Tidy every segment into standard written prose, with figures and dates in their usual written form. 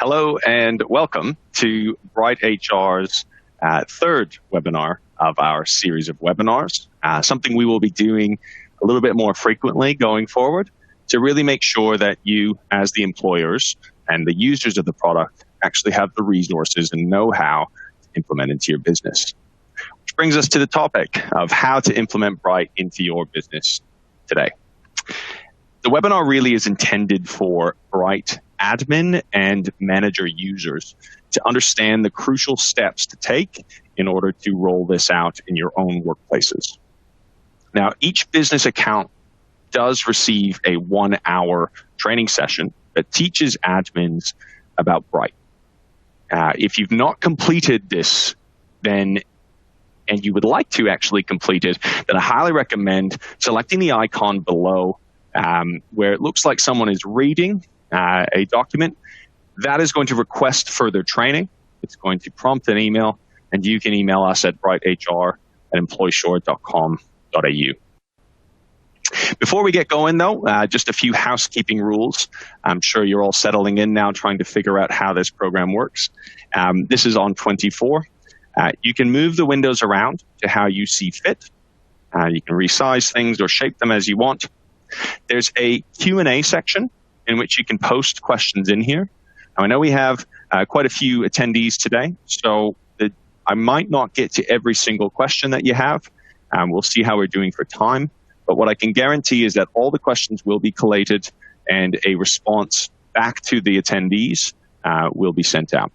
Hello and welcome to Bright HR's third webinar of our series of webinars, something we will be doing a little bit more frequently going forward to really make sure that you, as the employers and the users of the product, actually have the resources and know-how to implement into your business. Which brings us to the topic of how to implement Bright into your business today. The webinar really is intended for Bright admin and manager users to understand the crucial steps to take in order to roll this out in your own workplaces. Now, each business account does receive a 1-hour training session that teaches admins about Bright. If you've not completed this, and you would like to actually complete it, then I highly recommend selecting the icon below where it looks like someone is reading a document. That is going to request further training. It's going to prompt an email, and you can email us at brighthr@employshore.com.au. Before we get going, though, just a few housekeeping rules. I'm sure you're all settling in now, trying to figure out how this program works. This is on 24. You can move the windows around to how you see fit. You can resize things or shape them as you want. There's a Q&A section in which you can post questions in here. Now, I know we have quite a few attendees today, so I might not get to every single question that you have. We'll see how we're doing for time. But what I can guarantee is that all the questions will be collated and a response back to the attendees will be sent out.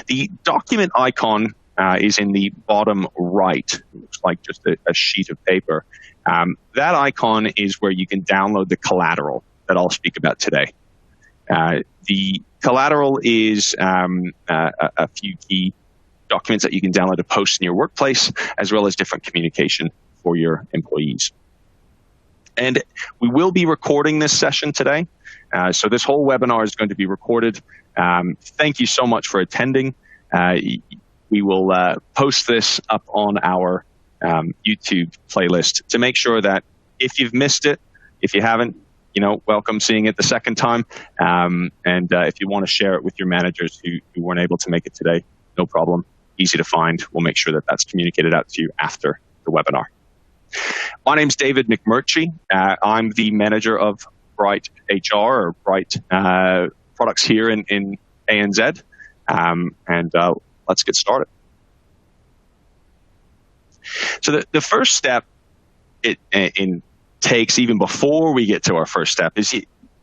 The document icon is in the bottom right. It looks like just a sheet of paper. That icon is where you can download the collateral that I'll speak about today. The collateral is a few key documents that you can download to post in your workplace, as well as different communication for your employees. And we will be recording this session today. So this whole webinar is going to be recorded. Thank you so much for attending. We will post this up on our YouTube playlist to make sure that if you've missed it, if you haven't, welcome seeing it the second time. And if you want to share it with your managers who weren't able to make it today, no problem. Easy to find. We'll make sure that that's communicated out to you after the webinar. My name's David McMurtry. I'm the manager of Bright HR or Bright products here in ANZ. Let's get started. So the first step it takes, even before we get to our first step, is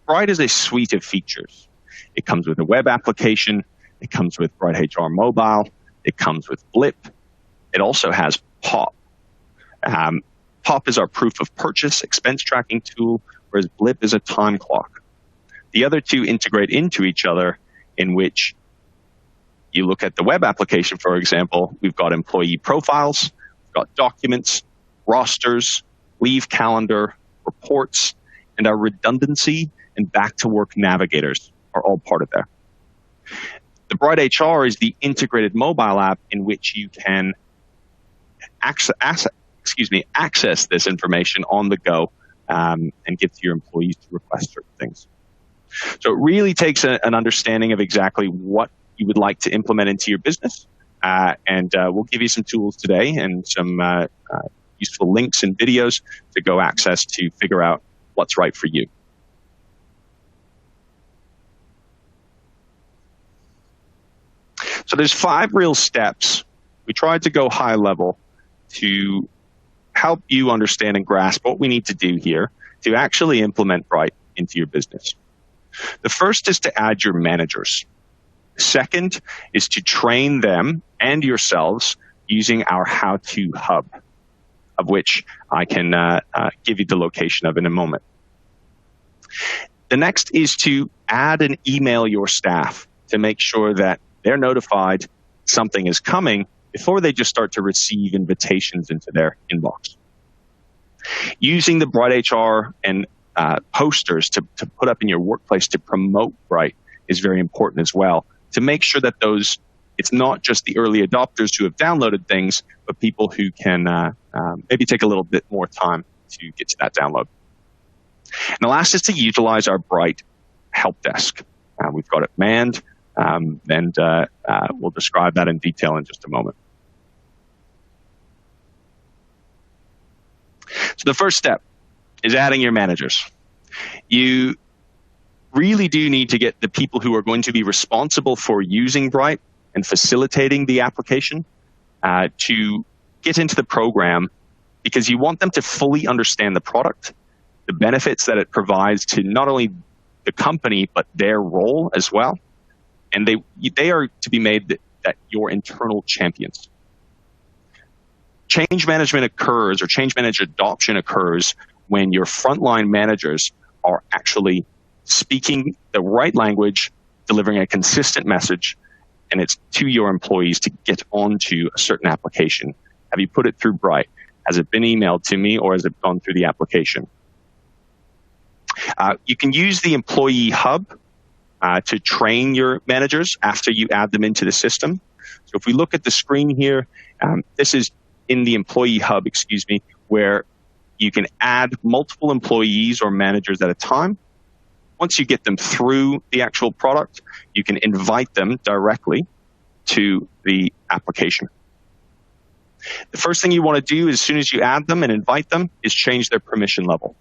Bright is a suite of features. It comes with a web application. It comes with Bright HR Mobile. It comes with Blip. It also has Pop. Pop is our proof of purchase expense tracking tool, whereas Blip is a time clock. The other two integrate into each other, in which you look at the web application, for example, we've got employee profiles, we've got documents, rosters, leave calendar, reports, and our redundancy and back-to-work navigators are all part of there. The Bright HR is the integrated mobile app in which you can access this information on the go and give to your employees to request certain things. So it really takes an understanding of exactly what you would like to implement into your business. And we'll give you some tools today and some useful links and videos to go access to figure out what's right for you. So there's 5 real steps. We tried to go high level to help you understand and grasp what we need to do here to actually implement Bright into your business. The first is to add your managers. The second is to train them and yourselves using our how-to hub, of which I can give you the location of in a moment. The next is to add and email your staff to make sure that they're notified something is coming before they just start to receive invitations into their inbox. Using the Bright HR and posters to put up in your workplace to promote Bright is very important as well, to make sure that it's not just the early adopters who have downloaded things, but people who can maybe take a little bit more time to get to that download. And the last is to utilize our Bright Helpdesk. We've got it manned, and we'll describe that in detail in just a moment. So the first step is adding your managers. You really do need to get the people who are going to be responsible for using Bright and facilitating the application to get into the program, because you want them to fully understand the product, the benefits that it provides to not only the company, but their role as well. And they are to be made that your internal champions. Change management occurs, or change manager adoption occurs, when your frontline managers are actually speaking the right language, delivering a consistent message, and it's to your employees to get onto a certain application. Have you put it through Bright? Has it been emailed to me, or has it gone through the application? You can use the employee hub to train your managers after you add them into the system. So if we look at the screen here, this is in the employee hub, where you can add multiple employees or managers at a time. Once you get them through the actual product, you can invite them directly to the application. The first thing you want to do as soon as you add them and invite them is change their permission level.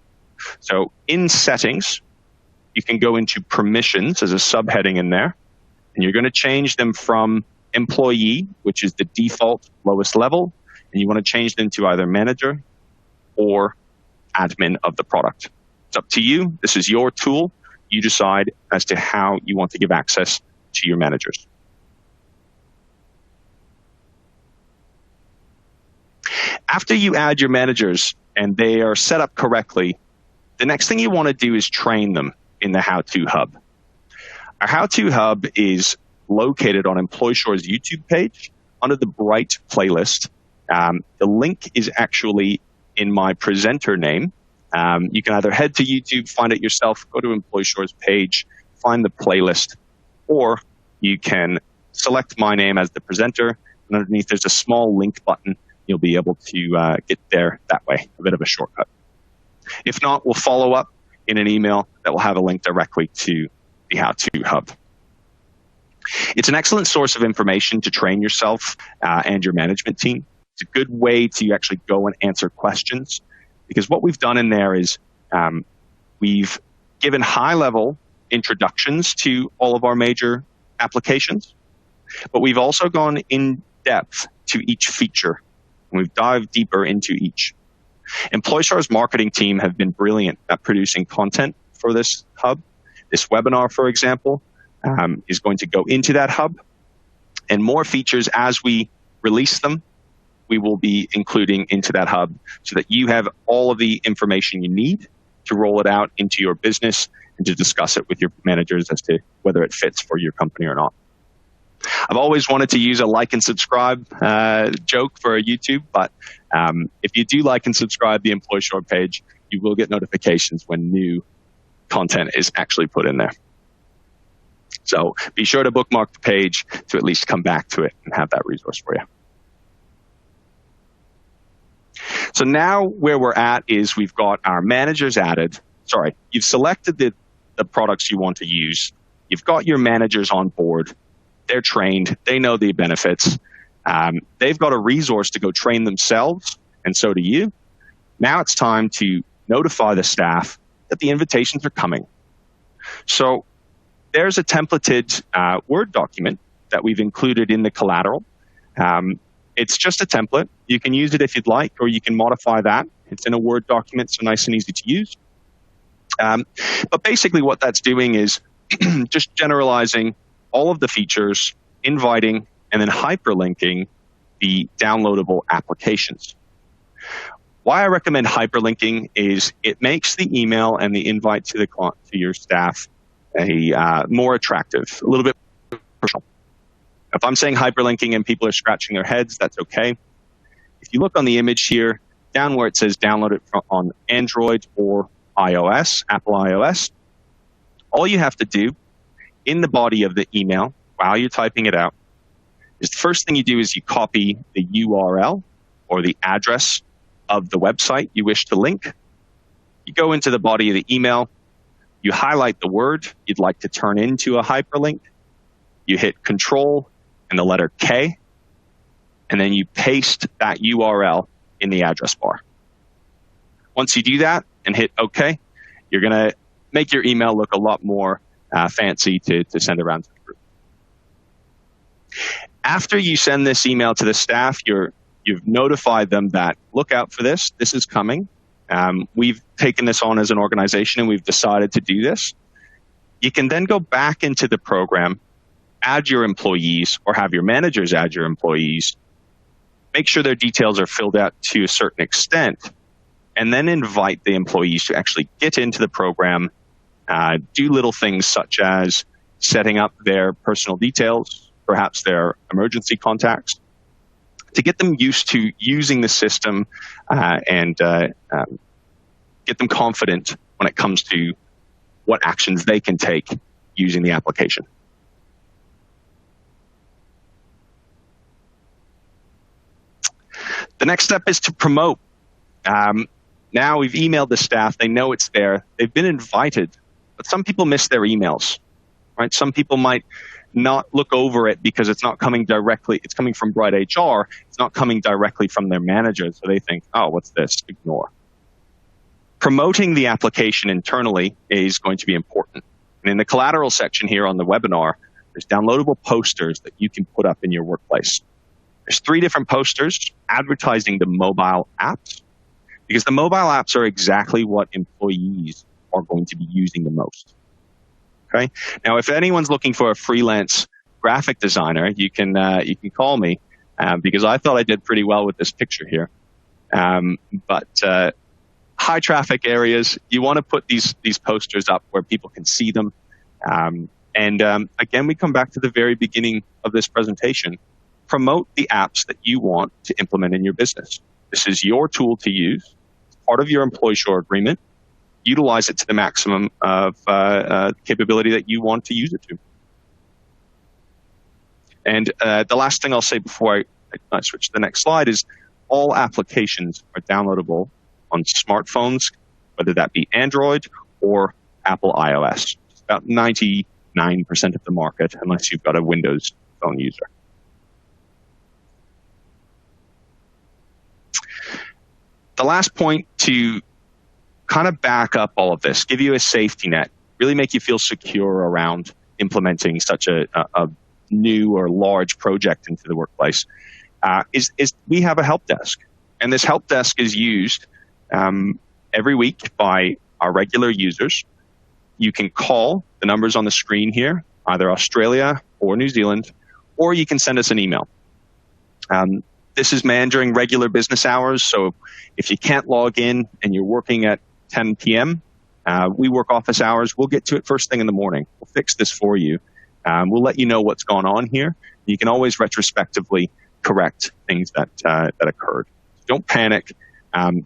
So in settings, you can go into permissions as a subheading in there, and you're going to change them from employee, which is the default lowest level, and you want to change them to either manager or admin of the product. It's up to you. This is your tool. You decide as to how you want to give access to your managers. After you add your managers and they are set up correctly, the next thing you want to do is train them in the How-To Hub. Our How-To Hub is located on EmploySure's YouTube page under the Bright playlist. The link is actually in my presenter name. You can either head to YouTube, find it yourself, go to EmploySure's page, find the playlist, or you can select my name as the presenter, and underneath there's a small link button. You'll be able to get there that way, a bit of a shortcut. If not, we'll follow up in an email that will have a link directly to the How-To Hub. It's an excellent source of information to train yourself and your management team. It's a good way to actually go and answer questions, because what we've done in there is we've given high-level introductions to all of our major applications, but we've also gone in depth to each feature, and we've dived deeper into each. EmploySure's marketing team have been brilliant at producing content for this hub. This webinar, for example, is going to go into that hub, and more features as we release them, we will be including into that hub so that you have all of the information you need to roll it out into your business and to discuss it with your managers as to whether it fits for your company or not. I've always wanted to use a like and subscribe joke for YouTube, but if you do like and subscribe the EmploySure page, you will get notifications when new content is actually put in there. So be sure to bookmark the page to at least come back to it and have that resource for you. So now where we're at is we've got our managers added. Sorry, you've selected the products you want to use. You've got your managers on board. They're trained. They know the benefits. They've got a resource to go train themselves, and so do you. Now it's time to notify the staff that the invitations are coming. So there's a templated Word document that we've included in the collateral. It's just a template. You can use it if you'd like, or you can modify that. It's in a Word document, so nice and easy to use. But basically what that's doing is just generalizing all of the features, inviting, and then hyperlinking the downloadable applications. Why I recommend hyperlinking is it makes the email and the invite to your staff more attractive, a little bit personal. If I'm saying hyperlinking and people are scratching their heads, that's okay. If you look on the image here, down where it says download it on Android or iOS, Apple iOS, all you have to do in the body of the email while you're typing it out is the first thing you do is you copy the URL or the address of the website you wish to link. You go into the body of the email, You highlight the word you'd like to turn into a hyperlink. You hit Control and the letter K, and then you paste that URL in the address bar. Once you do that and hit OK, you're going to make your email look a lot more fancy to send around to the group. After you send this email to the staff, you've notified them that, look out for this. This is coming. We've taken this on as an organization, and we've decided to do this. You can then go back into the program, add your employees, or have your managers add your employees, make sure their details are filled out to a certain extent, and then invite the employees to actually get into the program, do little things such as setting up their personal details, perhaps their emergency contacts, to get them used to using the system and get them confident when it comes to what actions they can take using the application. The next step is to promote. Now we've emailed the staff. They know it's there. They've been invited, but some people miss their emails, right? Some people might not look over it because it's not coming directly. It's coming from Bright HR. It's not coming directly from their manager. So they think, oh, what's this? Ignore. Promoting the application internally is going to be important. And in the collateral section here on the webinar, there's downloadable posters that you can put up in your workplace. There's 3 different posters advertising the mobile apps, because the mobile apps are exactly what employees are going to be using the most. Okay. Now, if anyone's looking for a freelance graphic designer, you can call me because I thought I did pretty well with this picture here. But high traffic areas, you want to put these posters up where people can see them. Again, we come back to the very beginning of this presentation. Promote the apps that you want to implement in your business. This is your tool to use. It's part of your employee share agreement. Utilize it to the maximum of capability that you want to use it to. And the last thing I'll say before I switch to the next slide is all applications are downloadable on smartphones, whether that be Android or Apple iOS. It's about 99% of the market, unless you've got a Windows phone user. The last point to kind of back up all of this, give you a safety net, really make you feel secure around implementing such a new or large project into the workplace, is we have a help desk. And this help desk is used every week by our regular users. You can call the numbers on the screen here, either Australia or New Zealand, or you can send us an email. This is manned during regular business hours, so if you can't log in and you're working at 10 p.m., we work office hours. We'll get to it first thing in the morning. We'll fix this for you. We'll let you know what's gone on here. You can always retrospectively correct things that occurred. Don't panic.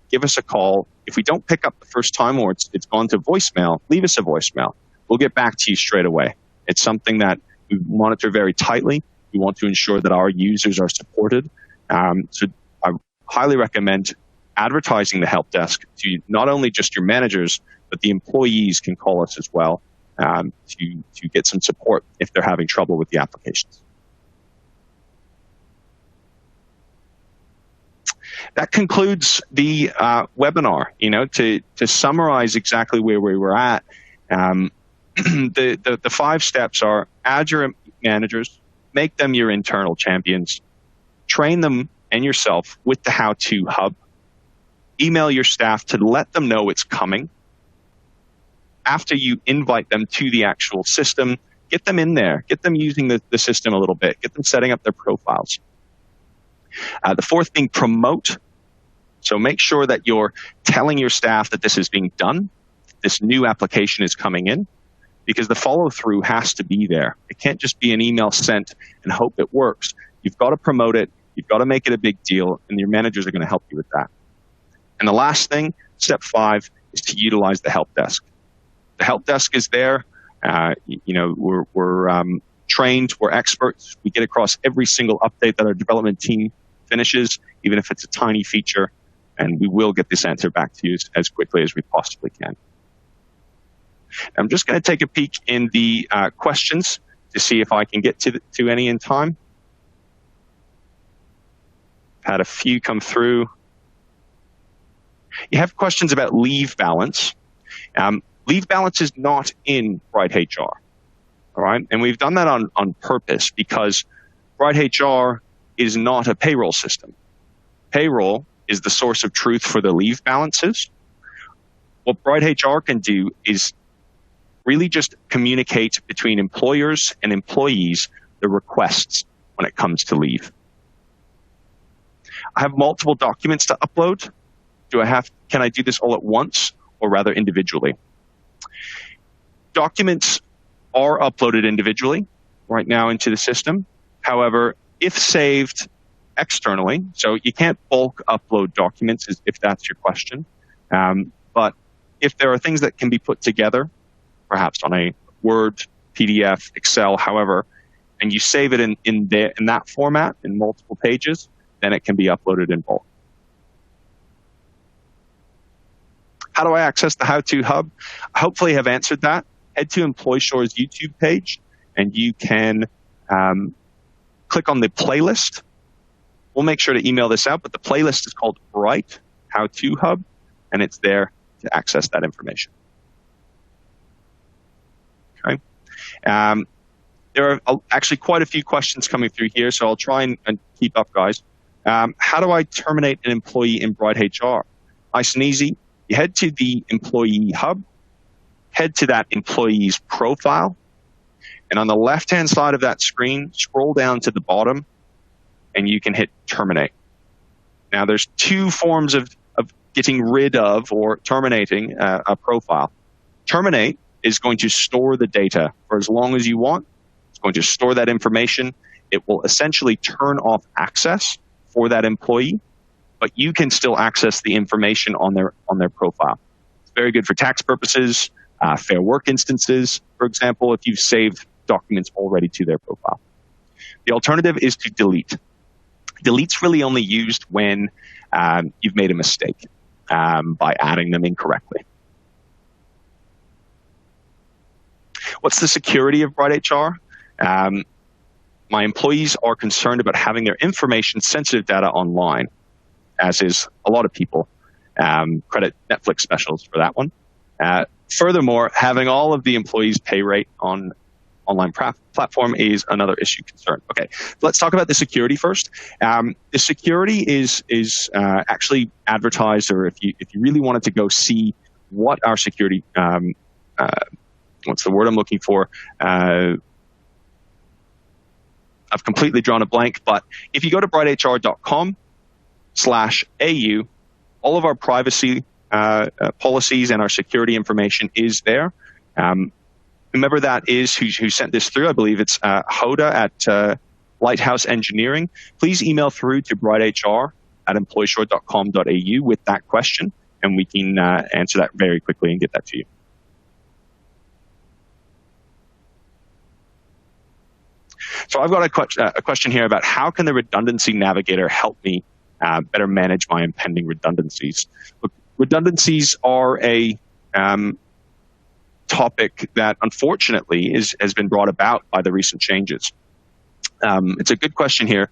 Give us a call. If we don't pick up the first time or it's gone to voicemail, leave us a voicemail. We'll get back to you straight away. It's something that we monitor very tightly. We want to ensure that our users are supported. So I highly recommend advertising the help desk to not only just your managers, but the employees can call us as well to get some support if they're having trouble with the applications. That concludes the webinar. To summarize exactly where we were at, the 5 steps are: add your managers, make them your internal champions, train them and yourself with the how-to hub, email your staff to let them know it's coming. After you invite them to the actual system, get them in there, get them using the system a little bit, get them setting up their profiles. The 4th being promote. So make sure that you're telling your staff that this is being done, this new application is coming in, because the follow-through has to be there. It can't just be an email sent and hope it works. You've got to promote it. You've got to make it a big deal, and your managers are going to help you with that. And the last thing, step 5, is to utilize the help desk. The help desk is there. We're trained. We're experts. We get across every single update that our development team finishes, even if it's a tiny feature, and we will get this answer back to you as quickly as we possibly can. I'm just going to take a peek in the questions to see if I can get to any in time. Had a few come through. You have questions about leave balance. Leave balance is not in Bright HR, all right? And we've done that on purpose because Bright HR is not a payroll system. Payroll is the source of truth for the leave balances. What Bright HR can do is really just communicate between employers and employees the requests when it comes to leave. I have multiple documents to upload. Can I do this all at once or rather individually? Documents are uploaded individually right now into the system. However, if saved externally, so you can't bulk upload documents if that's your question, but if there are things that can be put together, perhaps on a Word, PDF, Excel, however, and you save it in that format in multiple pages, then it can be uploaded in bulk. How do I access the How-To Hub? Hopefully I have answered that. Head to EmploySure's YouTube page, and you can click on the playlist. We'll make sure to email this out, but the playlist is called Bright How-To Hub, and it's there to access that information. Okay. There are actually quite a few questions coming through here, so I'll try and keep up, guys. How do I terminate an employee in Bright HR? Nice and easy. You head to the Employee Hub, head to that employee's profile, and on the left-hand side of that screen, scroll down to the bottom, and you can hit Terminate. Now, there's two forms of getting rid of or terminating a profile. Terminate is going to store the data for as long as you want. It's going to store that information. It will essentially turn off access for that employee, but you can still access the information on their profile. It's very good for tax purposes, fair work instances, for example, if you've saved documents already to their profile. The alternative is to delete. Delete's really only used when you've made a mistake by adding them incorrectly. What's the security of Bright HR? My employees are concerned about having their information, sensitive data online, as is a lot of people. Credit Netflix specials for that one. Furthermore, having all of the employees' pay rate on online platform is another issue concern. Okay, let's talk about the security first. The security is actually advertised, or if you really wanted to go see what our security, what's the word I'm looking for? I've completely drawn a blank, but if you go to brighthr.com/AU, all of our privacy policies and our security information is there. Whomever that is who sent this through, I believe it's Hoda at Lighthouse Engineering. Please email through to brighthr@employsure.com.au with that question, and we can answer that very quickly and get that to you. So I've got a question here about how can the Redundancy Navigator help me better manage my impending redundancies. Look, redundancies are a topic that unfortunately has been brought about by the recent changes. It's a good question here.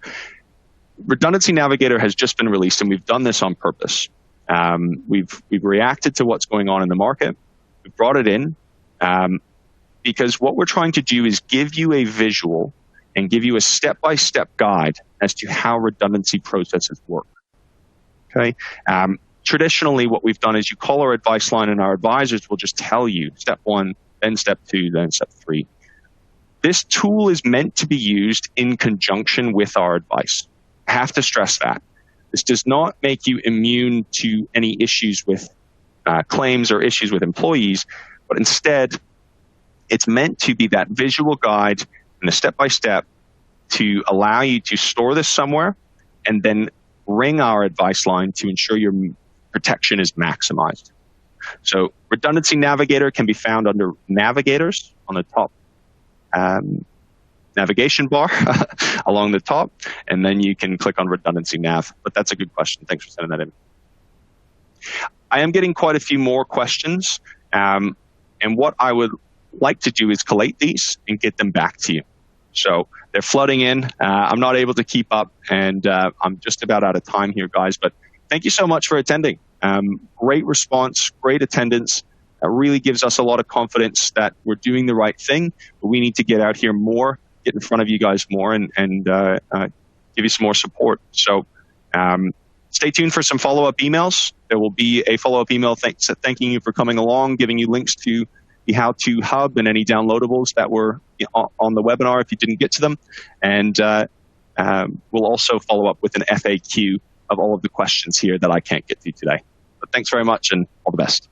Redundancy Navigator has just been released, and we've done this on purpose. We've reacted to what's going on in the market. We've brought it in because what we're trying to do is give you a visual and give you a step-by-step guide as to how redundancy processes work. Okay. Traditionally, what we've done is you call our advice line, and our advisors will just tell you step 1, then step 2, then step 3. This tool is meant to be used in conjunction with our advice. I have to stress that. This does not make you immune to any issues with claims or issues with employees, but instead, it's meant to be that visual guide and the step-by-step to allow you to store this somewhere and then ring our advice line to ensure your protection is maximized. So Redundancy Navigator can be found under Navigators on the top navigation bar along the top, and then you can click on Redundancy Nav. But that's a good question. Thanks for sending that in. I am getting quite a few more questions. And what I would like to do is collate these and get them back to you. So they're flooding in. I'm not able to keep up, and I'm just about out of time here, guys. But thank you so much for attending. Great response, great attendance. That really gives us a lot of confidence that we're doing the right thing. But we need to get out here more, get in front of you guys more, and give you some more support. So stay tuned for some follow-up emails. There will be a follow-up email thanking you for coming along, giving you links to the How-To Hub and any downloadables that were on the webinar if you didn't get to them. And we'll also follow up with an FAQ of all of the questions here that I can't get to today. But thanks very much, and all the best.